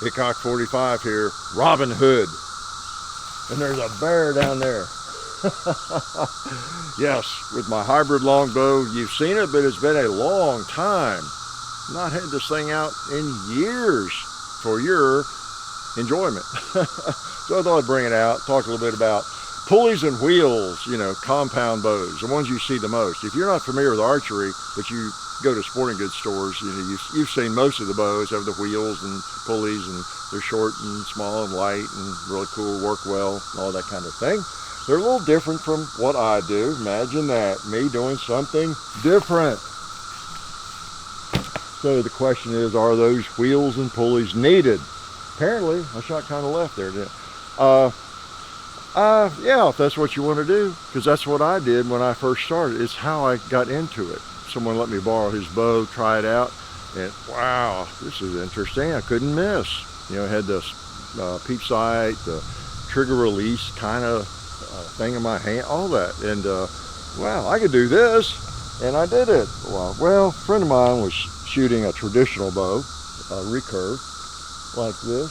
Hickok 45 here, Robin Hood. And there's a bear down there. Yes, with my hybrid longbow, you've seen it, but it's been a long time. Not had this thing out in years for your enjoyment. So I thought I'd bring it out, talk a little bit about pulleys and wheels, you know, compound bows, the ones you see the most. If you're not familiar with archery, but you go to sporting goods stores, you know, you've seen most of the bows have the wheels and pulleys, and they're short and small and light and really cool, work well, all that kind of thing. They're a little different from what I do. Imagine that, me doing something different. So the question is, are those wheels and pulleys needed? Apparently, I shot kind of left there, didn't I? Yeah, if that's what you want to do, because that's what I did when I first started. It's how I got into it. Someone let me borrow his bow, try it out, and wow, this is interesting. I couldn't miss. You know, I had this peep sight, the trigger release kind of thing in my hand, all that, and wow, I could do this, and I did it. Well, a friend of mine was shooting a traditional bow, a recurve, like this,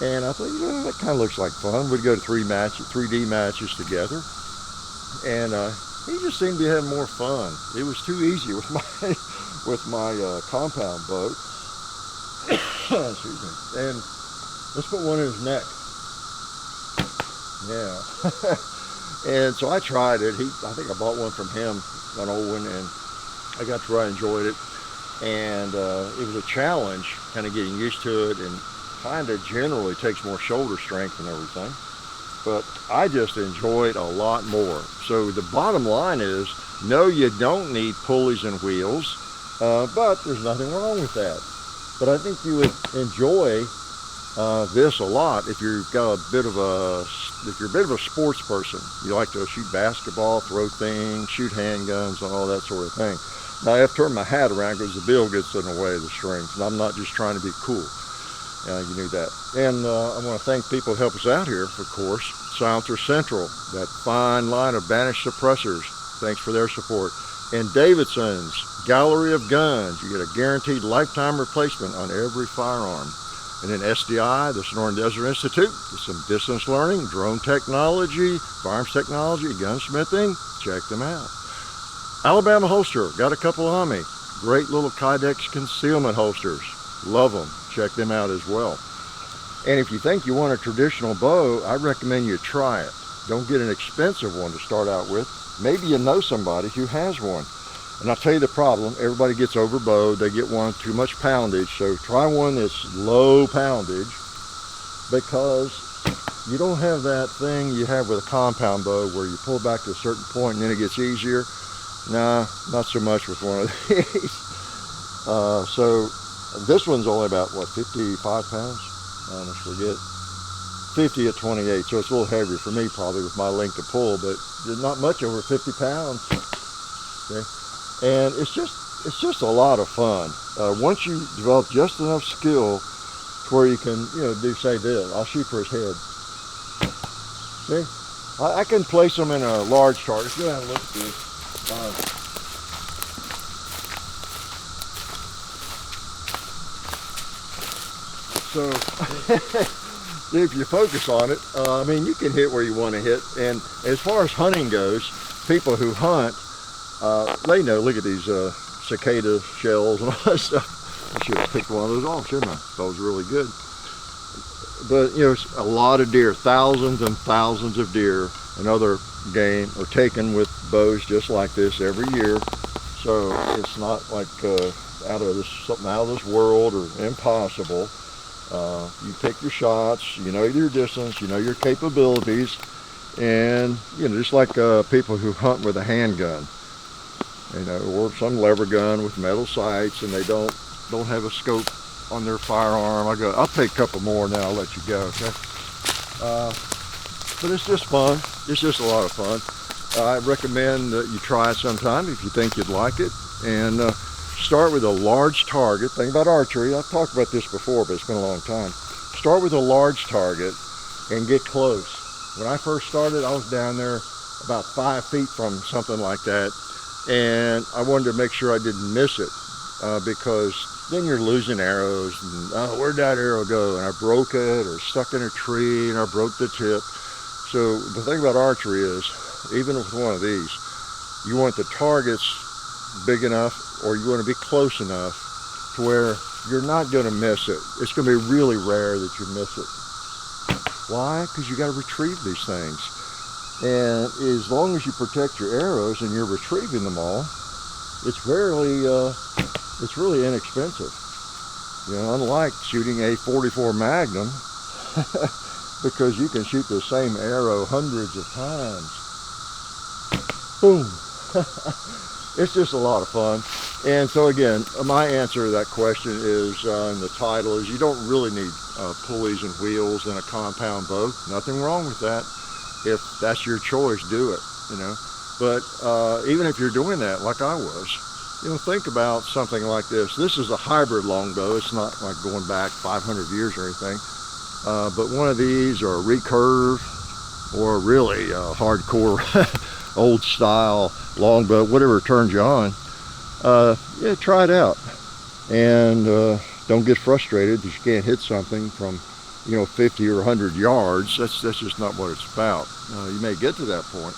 and I thought, you know, that kind of looks like fun. We'd go to 3D matches together, and he just seemed to be having more fun. It was too easy with my compound bow. Excuse me. And let's put one in his neck. Yeah. And so I tried it. I think I bought one from him, an old one, and I got to where I enjoyed it. And it was a challenge, kind of getting used to it, and kind of generally takes more shoulder strength and everything. But I just enjoy it a lot more. So the bottom line is, no, you don't need pulleys and wheels, but there's nothing wrong with that. But I think you would enjoy this a lot if you've got if you're a bit of a sports person. You like to shoot basketball, throw things, shoot handguns, and all that sort of thing. Now I have to turn my hat around because the bill gets in the way of the strings, and I'm not just trying to be cool. You knew that. And I want to thank people who help us out here, of course. Silencer Central, that fine line of banished suppressors. Thanks for their support. And Davidson's Gallery of Guns. You get a guaranteed lifetime replacement on every firearm. And then SDI, the Sonoran Desert Institute, with some distance learning, drone technology, firearms technology, gunsmithing. Check them out. Alabama Holster, got a couple on me. Great little Kydex concealment holsters. Love them. Check them out as well. And if you think you want a traditional bow, I recommend you try it. Don't get an expensive one to start out with. Maybe you know somebody who has one. And I'll tell you the problem, everybody gets overbowed, they get one too much poundage, so try one that's low poundage, because you don't have that thing you have with a compound bow where you pull back to a certain point and then it gets easier. Nah, not so much with one of these. So this one's only about, what, 55 pounds? I almost forget. 50 at 28, so it's a little heavier for me probably with my length of pull, but not much over 50 pounds. Okay? And it's just a lot of fun. Once you develop just enough skill to where you can, you know, do, say this, I'll shoot for his head. See? I can place them in a large target. Go ahead and look at this. So if you focus on it, I mean, you can hit where you want to hit. And as far as hunting goes, people who hunt, they know. Look at these cicada shells and all that stuff. I should have picked one of those off, shouldn't I? That was really good. But you know, a lot of deer, thousands and thousands of deer and other game are taken with bows just like this every year. So it's not like something out of this world or impossible. You pick your shots, you know your distance, you know your capabilities, and you know, just like people who hunt with a handgun, you know, or some lever gun with metal sights, and they don't have a scope on their firearm. I'll take a couple more now. I'll let you go. Okay. But it's just fun. It's just a lot of fun. I recommend that you try it sometime if you think you'd like it, and start with a large target. Think about archery. I've talked about this before, but it's been a long time. Start with a large target and get close. When I first started, I was down there about 5 feet from something like that, and I wanted to make sure I didn't miss it because then you're losing arrows, and oh, where'd that arrow go? And I broke it, or stuck in a tree, and I broke the tip. So the thing about archery is, even with one of these, you want the targets big enough, or you want to be close enough to where you're not going to miss it. It's going to be really rare that you miss it. Why? Because you got to retrieve these things. And as long as you protect your arrows and you're retrieving them all, it's really inexpensive. You know, unlike shooting a .44 Magnum, because you can shoot the same arrow hundreds of times. Boom. It's just a lot of fun. And so again, my answer to that question is, in the title, is you don't really need pulleys and wheels in a compound bow. Nothing wrong with that. If that's your choice, do it, you know. But even if you're doing that, like I was, you know, think about something like this. This is a hybrid longbow. It's not like going back 500 years or anything. But one of these, or a recurve, or really hardcore old style longbow, whatever turns you on, yeah, try it out. And don't get frustrated because you can't hit something from, you know, 50 or 100 yards. That's just not what it's about. You may get to that point,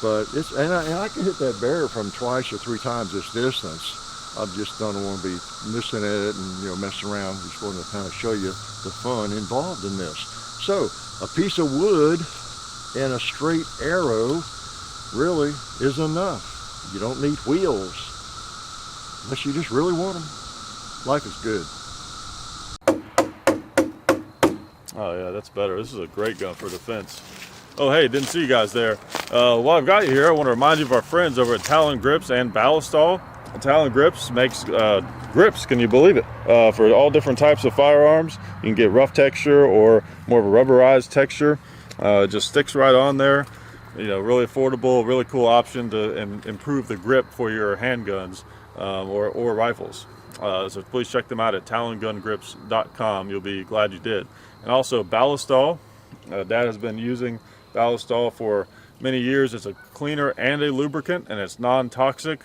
but it's, and I can hit that bear from 2 or 3 times this distance. I just don't want to be missing it and, you know, messing around. Just wanted to kind of show you the fun involved in this. So a piece of wood and a straight arrow really is enough. You don't need wheels unless you just really want them. Life is good. Oh yeah, that's better. This is a great gun for defense. Oh hey, didn't see you guys there. While I've got you here, I want to remind you of our friends over at Talon Grips and Ballistol. Talon Grips makes grips, can you believe it, for all different types of firearms. You can get rough texture or more of a rubberized texture. It just sticks right on there. You know, really affordable, really cool option to improve the grip for your handguns or rifles. So please check them out at talongungrips.com. You'll be glad you did. And also Ballistol. Dad has been using Ballistol for many years. It's a cleaner and a lubricant, and it's non-toxic.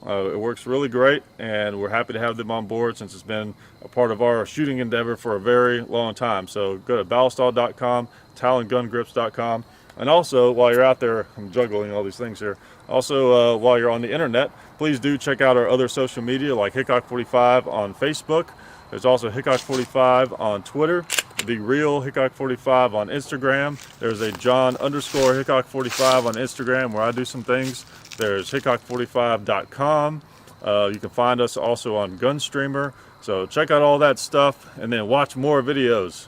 It works really great, and we're happy to have them on board since it's been a part of our shooting endeavor for a very long time. So go to ballistol.com, talongungrips.com. And also, while you're out there, I'm juggling all these things here. Also, while you're on the internet, please do check out our other social media like Hickok45 on Facebook. There's also Hickok45 on Twitter, The Real Hickok45 on Instagram. There's a John_Hickok45 on Instagram where I do some things. There's Hickok45.com. You can find us also on Gunstreamer. So check out all that stuff and then watch more videos.